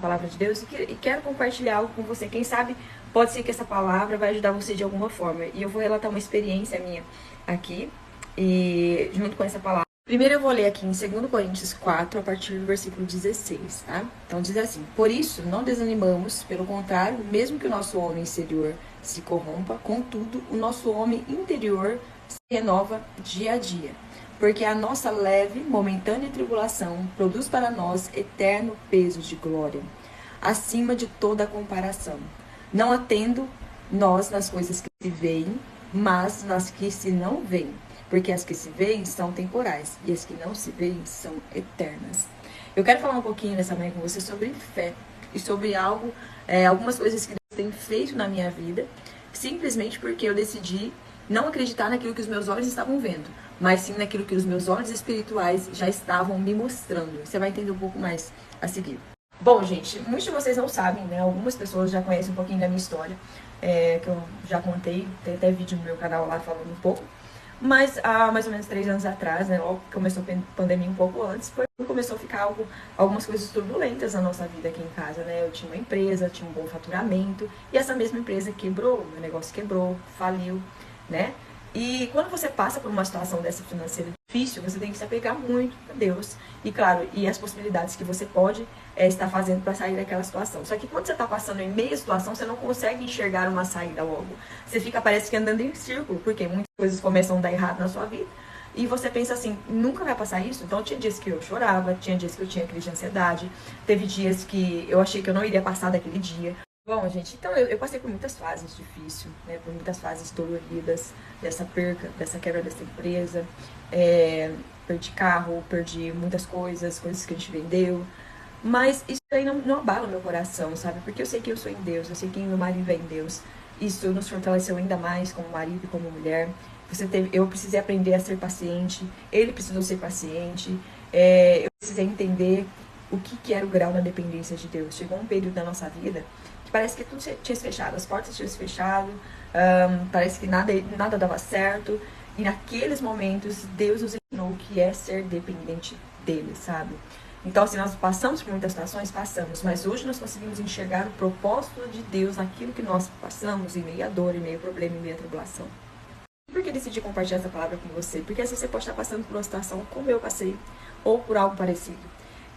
palavra de Deus e quero compartilhar algo com você. Quem sabe pode ser que essa palavra vai ajudar você de alguma forma. E eu vou relatar uma experiência minha aqui, e junto com essa palavra. Primeiro eu vou ler aqui em 2 Coríntios 4, a partir do versículo 16, tá? Então diz assim: por isso, não desanimamos, pelo contrário, mesmo que o nosso homem exterior se corrompa, contudo, o nosso homem interior se renova dia a dia. Porque a nossa leve, momentânea tribulação produz para nós eterno peso de glória, acima de toda comparação, não atendo nós nas coisas que se veem, mas nas que se não veem. Porque as que se veem são temporais, e as que não se veem são eternas. Eu quero falar um pouquinho nessa manhã com você sobre fé, e sobre algumas coisas que Deus tem feito na minha vida, simplesmente porque eu decidi não acreditar naquilo que os meus olhos estavam vendo, mas sim naquilo que os meus olhos espirituais já estavam me mostrando. Você vai entender um pouco mais a seguir. Bom, gente, muitos de vocês não sabem, né? Algumas pessoas já conhecem um pouquinho da minha história, que eu já contei, tem até vídeo no meu canal lá falando um pouco. Mas há mais ou menos 3 anos atrás, né, logo que começou a pandemia um pouco antes, foi quando começou a ficar algumas coisas turbulentas na nossa vida aqui em casa, né? Eu tinha uma empresa, tinha um bom faturamento, e essa mesma empresa quebrou, meu negócio quebrou, faliu, né? E quando você passa por uma situação dessa financeira difícil, você tem que se apegar muito a Deus. E claro, e as possibilidades que você pode estar fazendo para sair daquela situação. Só que quando você está passando em meio à situação, você não consegue enxergar uma saída logo. Você fica, parece que andando em círculo, porque muitas coisas começam a dar errado na sua vida. E você pensa assim, nunca vai passar isso? Então tinha dias que eu chorava, tinha dias que eu tinha crise de ansiedade, teve dias que eu achei que eu não iria passar daquele dia. Bom, gente, então eu passei por muitas fases difíceis, né? Por muitas fases doloridas, dessa perca, dessa quebra dessa empresa. Perdi carro, perdi muitas coisas que a gente vendeu. Mas isso aí não abala o meu coração, sabe? Porque eu sei que eu sou em Deus, eu sei que meu marido é em Deus. Isso nos fortaleceu ainda mais como marido e como mulher. Eu precisei aprender a ser paciente, ele precisou ser paciente. Eu precisei entender o que era o grau da dependência de Deus. Chegou um período da nossa vida que parece que tudo tinha se fechado, as portas tinham se fechado, parece que nada dava certo. E naqueles momentos, Deus nos ensinou o que é ser dependente dele, sabe? Então, assim, nós passamos por muitas situações, passamos, mas hoje nós conseguimos enxergar o propósito de Deus naquilo que nós passamos, em meio à dor, em meio ao problema, em meio à tribulação. E por que decidi compartilhar essa palavra com você? Porque às vezes você pode estar passando por uma situação como eu passei, ou por algo parecido.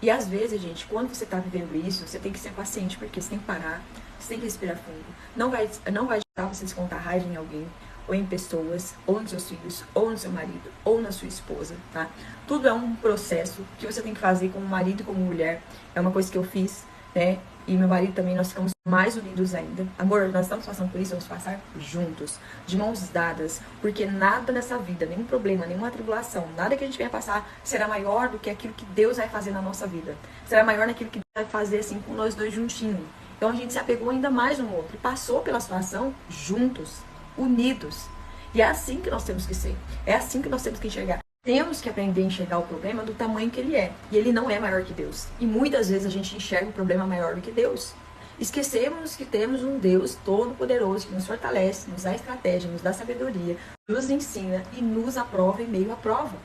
E às vezes, gente, quando você está vivendo isso, você tem que ser paciente, porque você tem que parar, você tem que respirar fundo. Não vai adiantar você descontar raiva em alguém, ou em pessoas, ou nos seus filhos, ou no seu marido, ou na sua esposa, tá? Tudo é um processo que você tem que fazer como marido e como mulher. É uma coisa que eu fiz, né? E meu marido também, nós ficamos mais unidos ainda. Amor, nós estamos passando por isso, vamos passar juntos, de mãos dadas, porque nada nessa vida, nenhum problema, nenhuma tribulação, nada que a gente venha passar será maior do que aquilo que Deus vai fazer na nossa vida. Será maior naquilo que Deus vai fazer, assim, com nós dois juntinhos. Então a gente se apegou ainda mais um outro e passou pela situação juntos, unidos. E é assim que nós temos que ser. É assim que nós temos que enxergar. Temos que aprender a enxergar o problema do tamanho que ele é. E ele não é maior que Deus. E muitas vezes a gente enxerga o problema maior do que Deus. Esquecemos que temos um Deus todo-poderoso que nos fortalece, nos dá estratégia, nos dá sabedoria, nos ensina e nos aprova em meio à prova.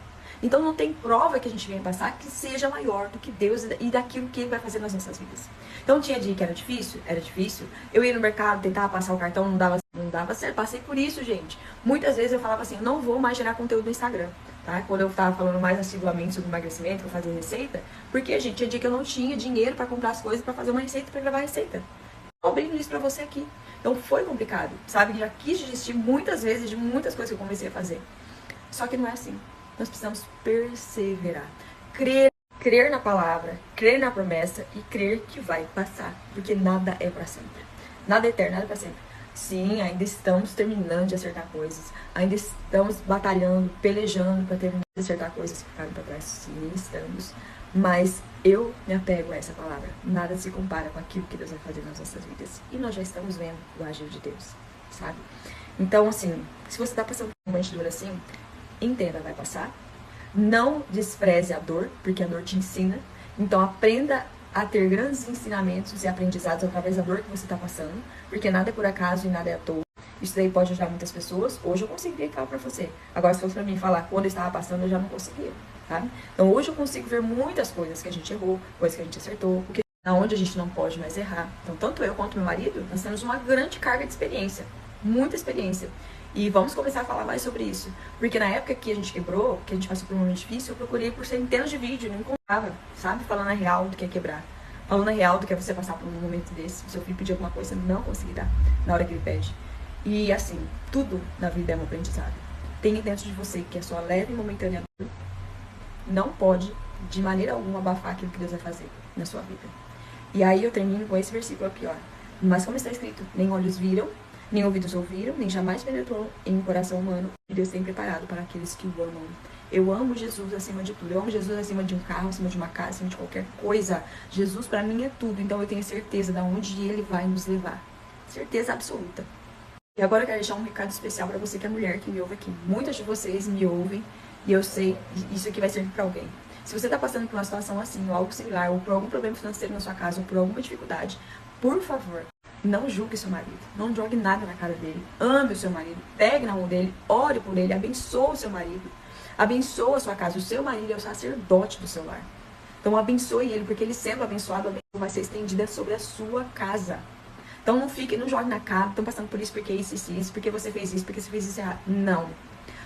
Então não tem prova que a gente venha passar que seja maior do que Deus e daquilo que Ele vai fazer nas nossas vidas. Então tinha dia que era difícil. Eu ia no mercado, tentava passar o cartão, não dava certo. Passei por isso, gente. Muitas vezes eu falava assim, eu não vou mais gerar conteúdo no Instagram. Tá? Quando eu tava falando mais assiduamente sobre emagrecimento, que eu fazia receita, porque, gente, tinha dia que eu não tinha dinheiro para comprar as coisas, para fazer uma receita, para gravar a receita. Tô abrindo isso pra você aqui. Então foi complicado, sabe? Já quis desistir muitas vezes de muitas coisas que eu comecei a fazer. Só que não é assim. Nós precisamos perseverar. Crer na palavra, crer na promessa e crer que vai passar. Porque nada é para sempre. Nada é eterno, nada é para sempre. Sim, ainda estamos terminando de acertar coisas. Ainda estamos batalhando, pelejando para terminar de acertar coisas que ficaram para trás. Sim, estamos. Mas eu me apego a essa palavra. Nada se compara com aquilo que Deus vai fazer nas nossas vidas. E nós já estamos vendo o agir de Deus, sabe? Então, assim, se você está passando por uma dor assim, entenda, vai passar. Não despreze a dor, porque a dor te ensina. Então aprenda a ter grandes ensinamentos e aprendizados através da dor que você está passando, porque nada é por acaso e nada é à toa. Isso daí pode ajudar muitas pessoas. Hoje eu consegui falar pra você. Agora, se fosse pra mim falar quando eu estava passando, eu já não conseguia, sabe? Então hoje eu consigo ver muitas coisas que a gente errou, coisas que a gente acertou, o que onde a gente não pode mais errar. Então, tanto eu quanto meu marido, nós temos uma grande carga de experiência, muita experiência. E vamos começar a falar mais sobre isso. Porque na época que a gente quebrou, que a gente passou por um momento difícil, eu procurei por centenas de vídeos e não encontrava, sabe? Falando a real do que é quebrar. Falando a real do que é você passar por um momento desse. Se seu filho pedir alguma coisa, não conseguir dar na hora que ele pede. E assim, tudo na vida é um aprendizado. Tenha dentro de você que a sua leve e momentânea dor não pode, de maneira alguma, abafar aquilo que Deus vai fazer na sua vida. E aí eu termino com esse versículo aqui, ó. Mas como está escrito, nem olhos viram, nem ouvidos ouviram, nem jamais penetrou em um coração humano, e Deus tem preparado para aqueles que o amam. Eu amo Jesus acima de tudo. Eu amo Jesus acima de um carro, acima de uma casa, acima de qualquer coisa. Jesus para mim é tudo. Então eu tenho certeza de onde Ele vai nos levar. Certeza absoluta. E agora eu quero deixar um recado especial para você que é mulher, que me ouve aqui. Muitas de vocês me ouvem e eu sei que isso aqui vai servir para alguém. Se você está passando por uma situação assim, ou algo similar, ou por algum problema financeiro na sua casa, ou por alguma dificuldade, por favor, não julgue seu marido. Não jogue nada na cara dele. Ame o seu marido. Pegue na mão dele. Ore por ele. Abençoe o seu marido. Abençoe a sua casa. O seu marido é o sacerdote do seu lar. Então abençoe ele, porque ele sendo abençoado, a bênção vai ser estendida sobre a sua casa. Então não fique, não jogue na cara. Estão passando por isso, porque isso, porque você fez isso, porque você fez isso errado. Não.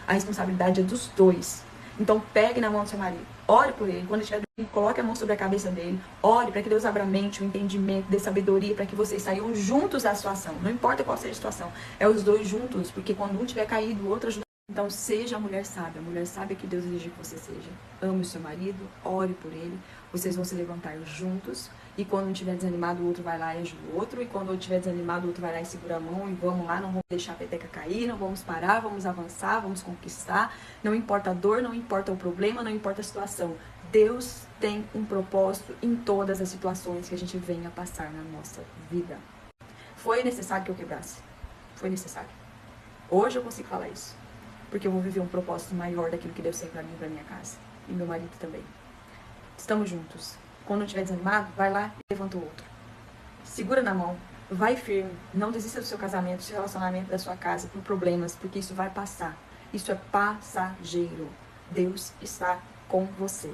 A responsabilidade é dos dois. Então pegue na mão do seu marido. Ore por ele. Quando ele estiver dormindo, coloque a mão sobre a cabeça dele. Ore para que Deus abra a mente, o entendimento, dê sabedoria, para que vocês saiam juntos da situação. Não importa qual seja a situação. É os dois juntos, porque quando um tiver caído, o outro ajuda. Então seja a mulher sábia que Deus exige que você seja. Ame o seu marido, ore por ele. Vocês vão se levantar juntos. E quando um estiver desanimado, o outro vai lá e ajuda o outro. E quando um estiver desanimado, o outro vai lá e segura a mão. E vamos lá, não vamos deixar a peteca cair, não vamos parar, vamos avançar, vamos conquistar. Não importa a dor, não importa o problema, não importa a situação. Deus tem um propósito em todas as situações que a gente venha passar na nossa vida. Foi necessário que eu quebrasse. Foi necessário. Hoje eu consigo falar isso. Porque eu vou viver um propósito maior daquilo que Deus tem pra mim e pra minha casa. E meu marido também. Estamos juntos. Quando eu estiver desanimado, vai lá e levanta o outro. Segura na mão. Vai firme. Não desista do seu casamento, do seu relacionamento, da sua casa, por problemas, porque isso vai passar. Isso é passageiro. Deus está com você.